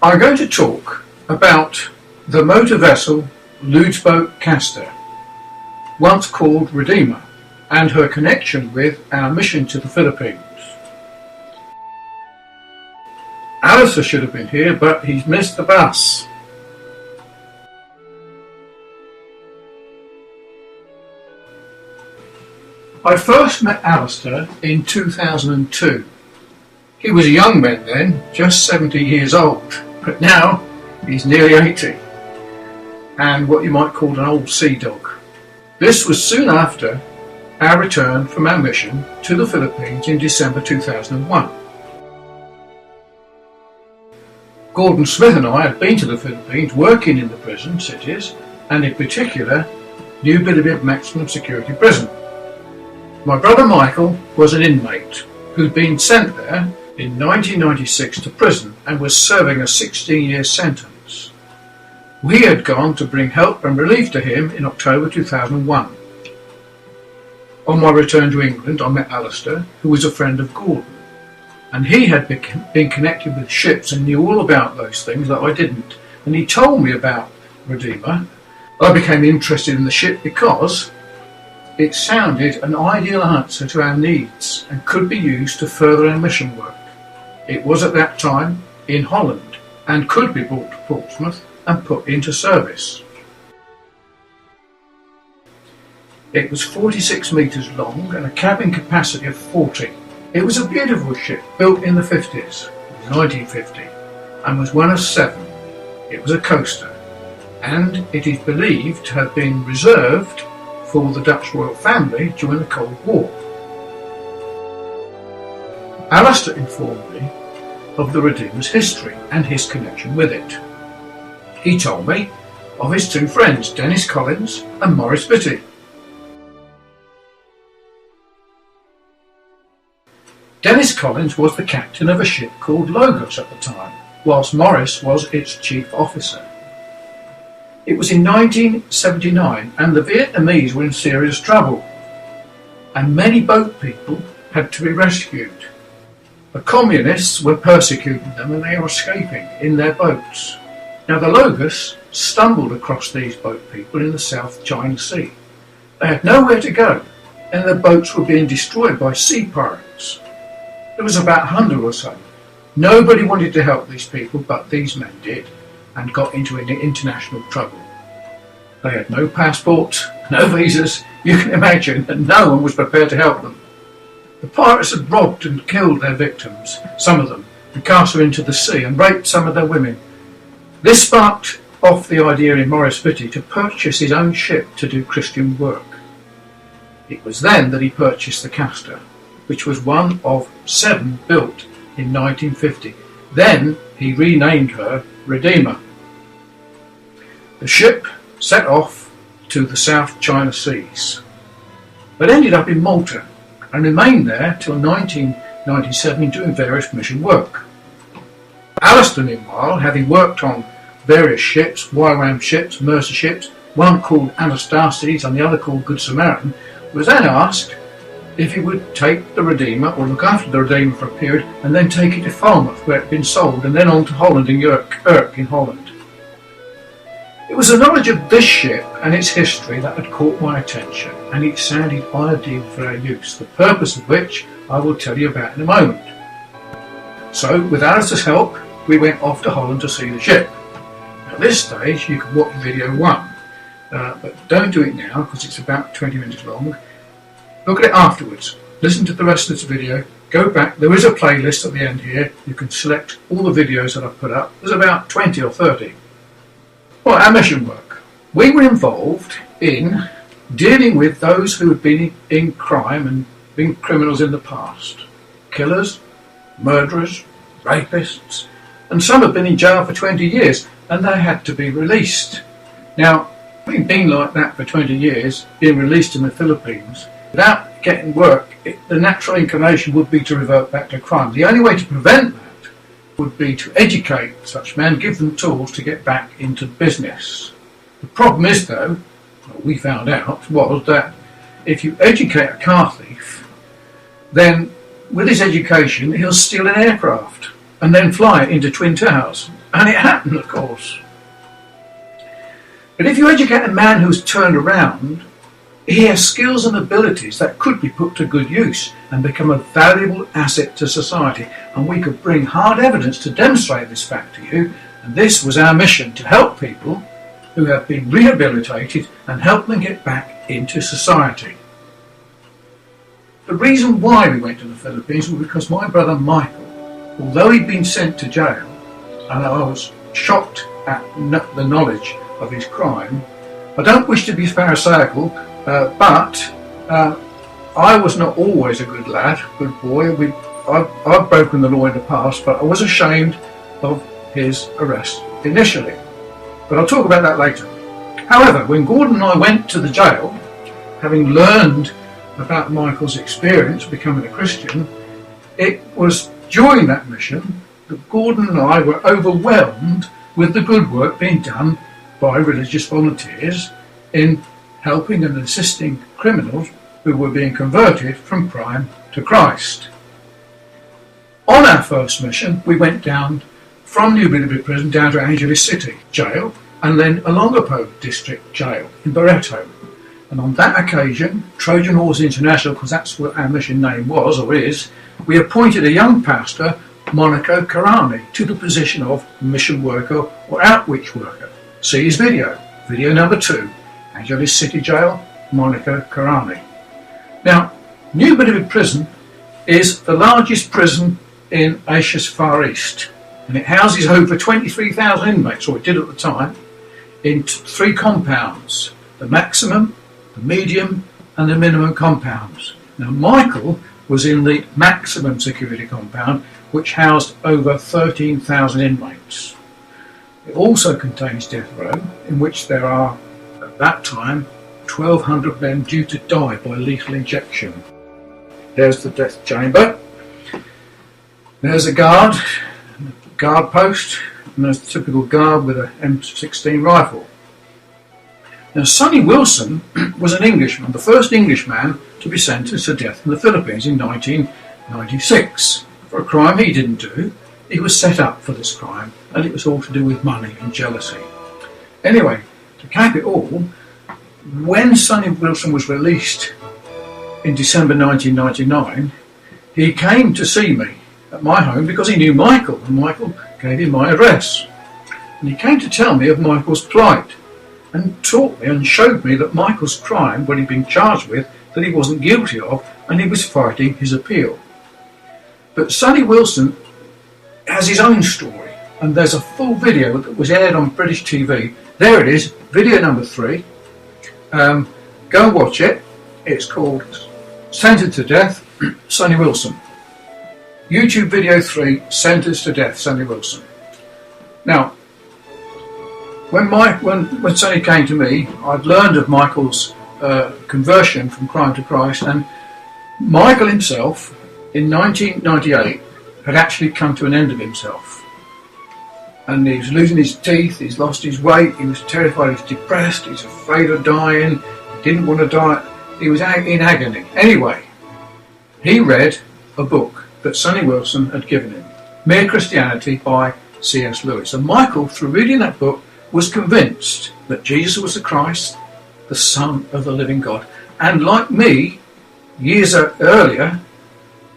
I'm going to talk about the motor vessel Leutsboot Castor, once called Redeemer, and her connection with our mission to the Philippines. Alistair should have been here, but he's missed the bus. I first met Alistair in 2002. He was a young man then, just 70 years old, but now he's nearly 80, and what you might call an old sea dog. This was soon after our return from our mission to the Philippines in December 2001. Gordon Smith and I had been to the Philippines working in the prison cities, and in particular New Bilibid Maximum Security Prison. My brother Michael was an inmate who'd been sent there in 1996 to prison and was serving a 16-year sentence. We had gone to bring help and relief to him in October 2001. On my return to England, I met Alistair, who was a friend of Gordon, and he had been connected with ships and knew all about those things that I didn't, and he told me about Redeemer. I became interested in the ship because it sounded an ideal answer to our needs and could be used to further our mission work. It was at that time in Holland and could be brought to Portsmouth and put into service. It was 46 metres long and a cabin capacity of 40. It was a beautiful ship built in the 50s, 1950, and was one of 7. It was a coaster, and it is believed to have been reserved for the Dutch royal family during the Cold War. Alistair informed me of the Redeemer's history and his connection with it. He told me of his 2 friends, Dennis Collins and Maurice Bitty. Dennis Collins was the captain of a ship called Logos at the time, whilst Maurice was its chief officer. It was in 1979 and the Vietnamese were in serious trouble, and many boat people had to be rescued. The communists were persecuting them and they were escaping in their boats. Now the Logos stumbled across these boat people in the South China Sea. They had nowhere to go and their boats were being destroyed by sea pirates. There was about 100 or so. Nobody wanted to help these people, but these men did, and got into international trouble. They had no passports, no visas. You can imagine that no one was prepared to help them. The pirates had robbed and killed their victims, some of them, and cast them into the sea and raped some of their women. This sparked off the idea in Maurice Bitty to purchase his own ship to do Christian work. It was then that he purchased the Castor, which was one of 7 built in 1950. Then he renamed her Redeemer. The ship set off to the South China Seas, but ended up in Malta and remained there till 1997 doing various mission work. Alistair, meanwhile, having worked on various ships, YWAM ships, Mercer ships, one called Anastasis and the other called Good Samaritan, was then asked if he would take the Redeemer or look after the Redeemer for a period and then take it to Falmouth where it had been sold and then on to Holland in Urk in Holland. It was the knowledge of this ship and its history that had caught my attention, and it sounded ideal for our use, the purpose of which I will tell you about in a moment. So, with Alistair's help, we went off to Holland to see the ship. At this stage, you can watch video 1, but don't do it now because it's about 20 minutes long. Look at it afterwards. Listen to the rest of this video. Go back. There is a playlist at the end here. You can select all the videos that I've put up. There's about 20 or 30. Well, our mission work. We were involved in dealing with those who had been in crime and been criminals in the past. Killers, murderers, rapists, and some had been in jail for 20 years and they had to be released. Now, having been like that for 20 years, being released in the Philippines, without getting work, the natural inclination would be to revert back to crime. The only way to prevent that would be to educate such men, give them tools to get back into business. The problem is, though, what we found out was that if you educate a car thief, then with his education he'll steal an aircraft and then fly it into Twin Towers And it happened, of course. But if you educate a man who's turned around, he has skills and abilities that could be put to good use and become a valuable asset to society. And we could bring hard evidence to demonstrate this fact to you. And this was our mission, to help people who have been rehabilitated and help them get back into society. The reason why we went to the Philippines was because my brother Michael, although he'd been sent to jail, and I was shocked at the knowledge of his crime, I don't wish to be pharisaical, but I was not always a good lad, good boy. I've broken the law in the past, but I was ashamed of his arrest initially. But I'll talk about that later. However, when Gordon and I went to the jail, having learned about Michael's experience becoming a Christian, it was during that mission that Gordon and I were overwhelmed with the good work being done by religious volunteers in helping and assisting criminals who were being converted from crime to Christ. On our first mission, we went down from New Bilibid prison down to Angeles City Jail and then Olongapo District Jail in Barreto. And on that occasion, Trojan Horse International, because that's what our mission name was or is, we appointed a young pastor, Monaco Karani, to the position of mission worker or outreach worker. See his video number 2, Angeles City Jail, Monaco Karani. Now, New Bilibid Prison is the largest prison in Asia's Far East, and it houses over 23,000 inmates, or it did at the time, in 3 compounds, the maximum, the medium and the minimum compounds. Now Michael was in the maximum security compound, which housed over 13,000 inmates. It also contains death row, in which there are, at that time, 1,200 men due to die by lethal injection. There's the death chamber. There's a guard post, and there's the typical guard with an M16 rifle. Now, Sonny Wilson was an Englishman, the first Englishman to be sentenced to death in the Philippines in 1996 for a crime he didn't do. He was set up for this crime, and it was all to do with money and jealousy. Anyway, to cap it all, when Sonny Wilson was released in December 1999, he came to see me at my home because he knew Michael, and Michael gave him my address. And he came to tell me of Michael's plight, and taught me and showed me that Michael's crime, what he'd been charged with, that he wasn't guilty of, and he was fighting his appeal. But Sonny Wilson has his own story, and there's a full video that was aired on British TV. There it is, video number 3. Go and watch it. It's called Sentenced to Death, Sonny Wilson. YouTube video 3, Sentenced to Death, Sonny Wilson. Now, when Sonny came to me, I'd learned of Michael's conversion from crime to Christ, and Michael himself, in 1998, had actually come to an end of himself. And he was losing his teeth, he's lost his weight, he was terrified, he was depressed, he's afraid of dying, he didn't want to die, he was in agony. Anyway, he read a book that Sonny Wilson had given him, Mere Christianity by C.S. Lewis. And Michael, through reading that book, was convinced that Jesus was the Christ, the Son of the living God. And like me, years earlier,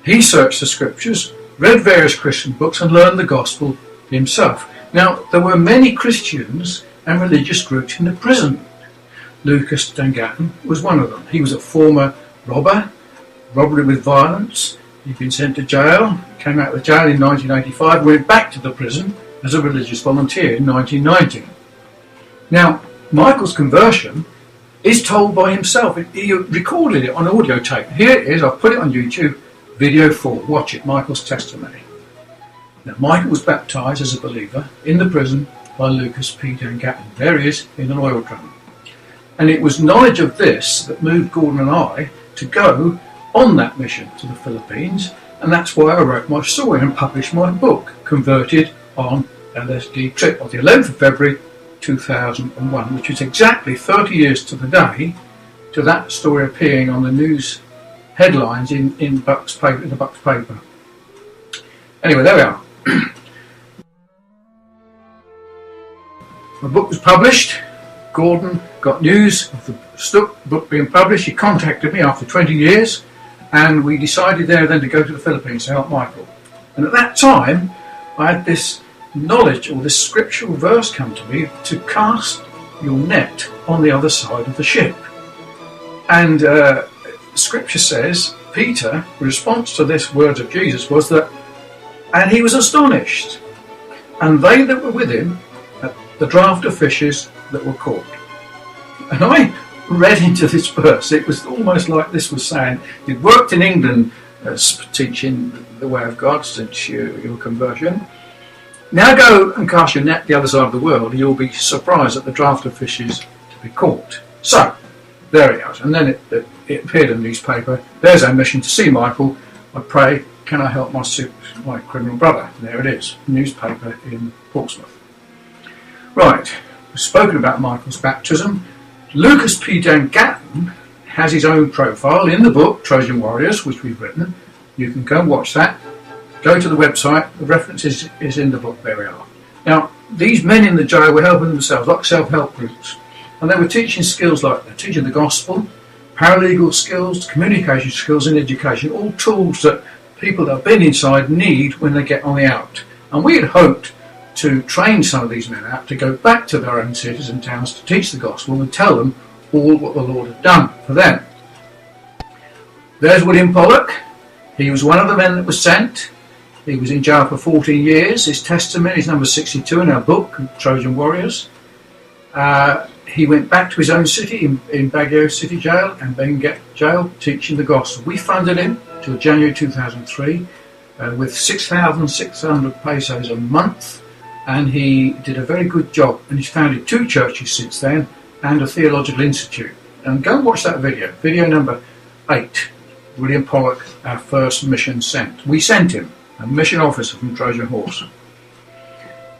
he searched the scriptures, read various Christian books and learned the gospel himself. Now, there were many Christians and religious groups in the prison. Lucas Dangatton was one of them. He was a former robber, robbery with violence. He'd been sent to jail, came out of jail in 1985, went back to the prison as a religious volunteer in 1990. Now, Michael's conversion is told by himself. He recorded it on audio tape. Here it is, I've put it on YouTube, video 4. Watch it, Michael's testimony. Now, Michael was baptised as a believer in the prison by Lucas P. Dangatton. There he is, in an oil drum. And it was knowledge of this that moved Gordon and I to go on that mission to the Philippines, and that's why I wrote my story and published my book, Converted on LSD Trip, on the 11th of February 2001, which is exactly 30 years to the day to that story appearing on the news headlines in Buck's paper, in the Buck's paper. Anyway, there we are. My book was published. Gordon got news of the book being published. He contacted me after 20 years, and we decided there then to go to the Philippines to help Michael. And at that time, I had this knowledge, or this scriptural verse come to me, to cast your net on the other side of the ship. And scripture says, Peter, in response to this words of Jesus, was that, and he was astonished, and they that were with him, at the draught of fishes that were caught. And I read into this verse, it was almost like this was saying, you'd worked in England teaching the way of God since your conversion. Now go and cast your net the other side of the world, you'll be surprised at the draught of fishes to be caught. So, there it goes. And then it appeared in the newspaper, there's our mission to see Michael. I pray, can I help my criminal brother? And there it is, newspaper in Portsmouth. Right, we've spoken about Michael's baptism. Lucas P. Dangatton has his own profile in the book, Trojan Warriors, which we've written. You can go and watch that. Go to the website, the reference is in the book, there we are. Now, these men in the jail were helping themselves, like self-help groups. And they were teaching skills like they're teaching the gospel, paralegal skills, communication skills and education, all tools that people that have been inside need when they get on the out. And we had hoped to train some of these men out to go back to their own cities and towns to teach the gospel and tell them all what the Lord had done for them. There's William Pollock. He was one of the men that was sent. He was in jail for 14 years. His testimony is number 62 in our book, Trojan Warriors. He went back to his own city in Baguio City Jail and Benguet Jail teaching the gospel. We funded him till January 2003 with 6,600 pesos a month, and he did a very good job. And he's founded 2 churches since then and a theological institute. And go and watch that video number 8, William Pollock, our first mission sent. We sent him, a mission officer from Trojan Horse.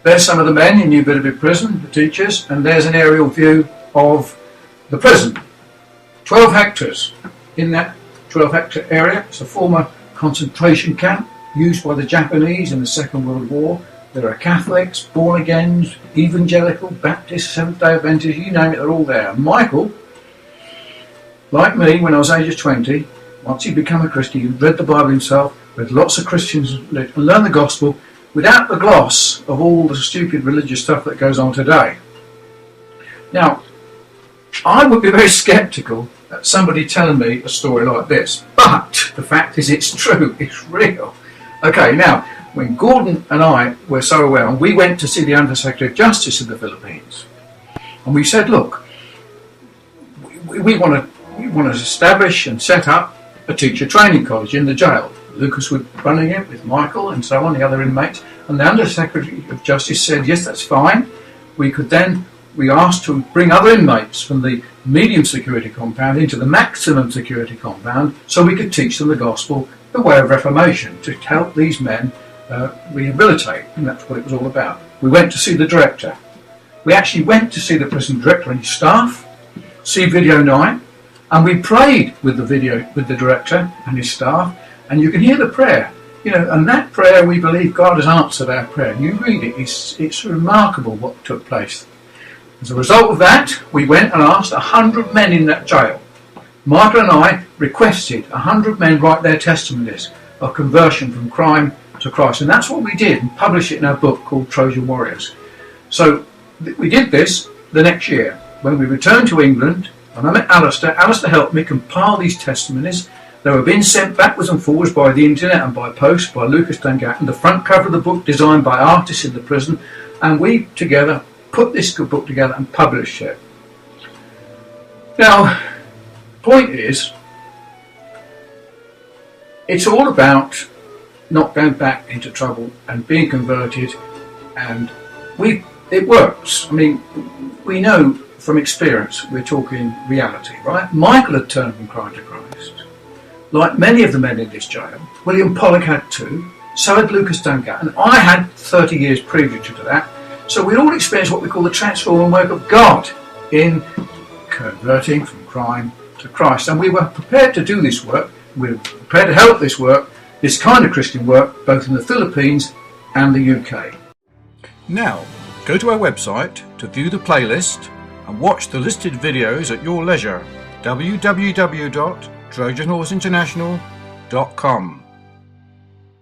There's some of the men in New Billerby prison, the teachers, and there's an aerial view of the prison. 12 hectares. In that 12-hectare area, it's a former concentration camp used by the Japanese in the Second World War. There are Catholics, born-agains, evangelical, Baptist, Seventh-day Adventists, you name it, they're all there. Michael, like me, when I was age of 20, once he'd become a Christian, he read the Bible himself, read lots of Christians, and learned the gospel without the gloss of all the stupid religious stuff that goes on today. Now, I would be very sceptical at somebody telling me a story like this, but the fact is it's true, it's real. Okay, now, when Gordon and I were so aware, and we went to see the Undersecretary of Justice in the Philippines, and we said, look, we want to establish and set up a teacher training college in the jail. Lucas was running it with Michael and so on, the other inmates, and the Undersecretary of Justice said, yes, that's fine. We asked to bring other inmates from the medium security compound into the maximum security compound so we could teach them the gospel, the way of reformation, to help these men rehabilitate, and that's what it was all about. We went to see the director. We actually went to see the prison director and his staff, see video 9, and we prayed with the director and his staff, and you can hear the prayer. And that prayer, we believe God has answered our prayer. You read it, it's remarkable what took place. As a result of that, we went and asked 100 men in that jail. Michael and I requested 100 men write their testimonies of conversion from crime to Christ. And that's what we did, and published it in our book called Trojan Warriors. So we did this the next year. When we returned to England, and I met Alistair. Alistair helped me compile these testimonies. They were being sent backwards and forwards by the internet and by post by Lucas Dangatton. The front cover of the book designed by artists in the prison. And we together put this good book together and published it. Now, point is, it's all about not going back into trouble and being converted, and it works. I mean, we know from experience, we're talking reality, right? Michael had turned from crime to Christ. Like many of the men in this jail, William Pollock had too, so had Lucas Dangatton, and I had 30 years previous to that. So we'd all experienced what we call the transforming work of God in converting from crime to Christ. And we were prepared to do this work. We were prepared to help this work, this kind of Christian work, both in the Philippines and the UK. Now, Go to our website to view the playlist and watch the listed videos at your leisure. www.trojanhorseinternational.com